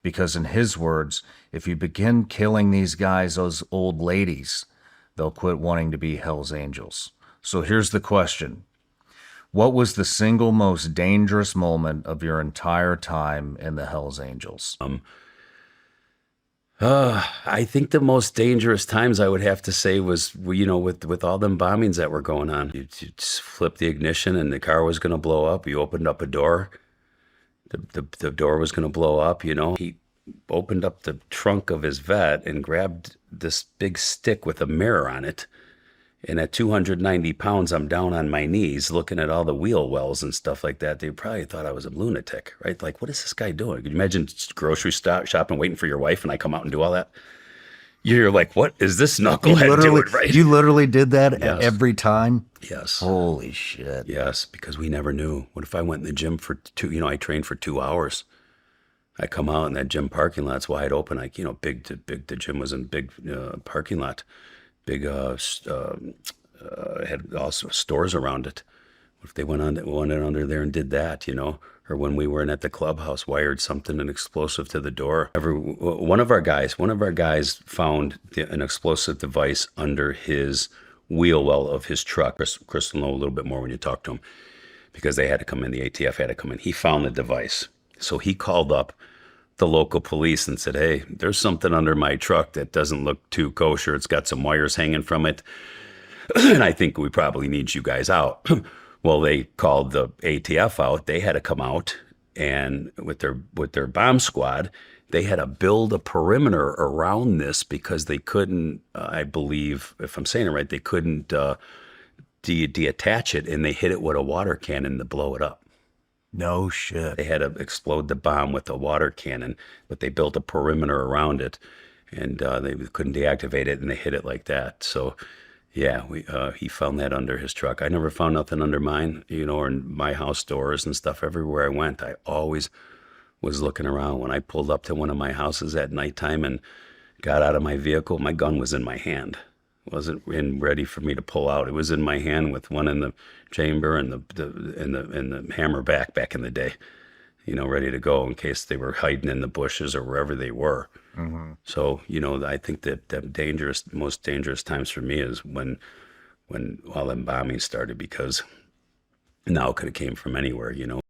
Because in his words, if you begin killing these guys, those old ladies, they'll quit wanting to be Hell's Angels. So here's the question. What was the single most dangerous moment of your entire time in the Hells Angels? I think the most dangerous times I would have to say was, with all them bombings that were going on. You just flipped the ignition and the car was going to blow up. You opened up a door, the door was going to blow up. He opened up the trunk of his vet and grabbed this big stick with a mirror on it. And at 290 pounds, I'm down on my knees looking at all the wheel wells and stuff like that. They probably thought I was a lunatic, right? Like, what is this guy doing? Could you imagine grocery shopping, waiting for your wife, and I come out and do all that? You're like, what is this knucklehead doing, right? You literally did that Yes. every time? Yes. Holy shit. Yes, because we never knew. What if I went in the gym for I trained for 2 hours. I come out and that gym parking lot's wide open. The gym was in big parking lot. Big had also stores around it. What if they went under there and did that, Or when we were in at the clubhouse, wired an explosive to the door. One of our guys found an explosive device under his wheel well of his truck. Chris will know a little bit more when you talk to him, because they had to come in. The ATF had to come in. He found the device, so he called up the local police and said, "Hey, there's something under my truck that doesn't look too kosher. It's got some wires hanging from it, and I think we probably need you guys out." Well, they called the ATF out. They had to come out, and with their bomb squad, they had to build a perimeter around this because they couldn't, I believe, if I'm saying it right, they couldn't detach it, and they hit it with a water cannon to blow it up. No shit. They had to explode the bomb with a water cannon, but they built a perimeter around it, and they couldn't deactivate it, and they hit it like that. So, yeah, he found that under his truck. I never found nothing under mine, or in my house doors and stuff. Everywhere I went, I always was looking around. When I pulled up to one of my houses at nighttime and got out of my vehicle, my gun was in my hand. It wasn't ready for me to pull out. It was in my hand with one in the chamber and the hammer back in the day, ready to go in case they were hiding in the bushes or wherever they were. Mm-hmm. So, I think that the most dangerous times for me is when all them bombings started, because now it could have came from anywhere,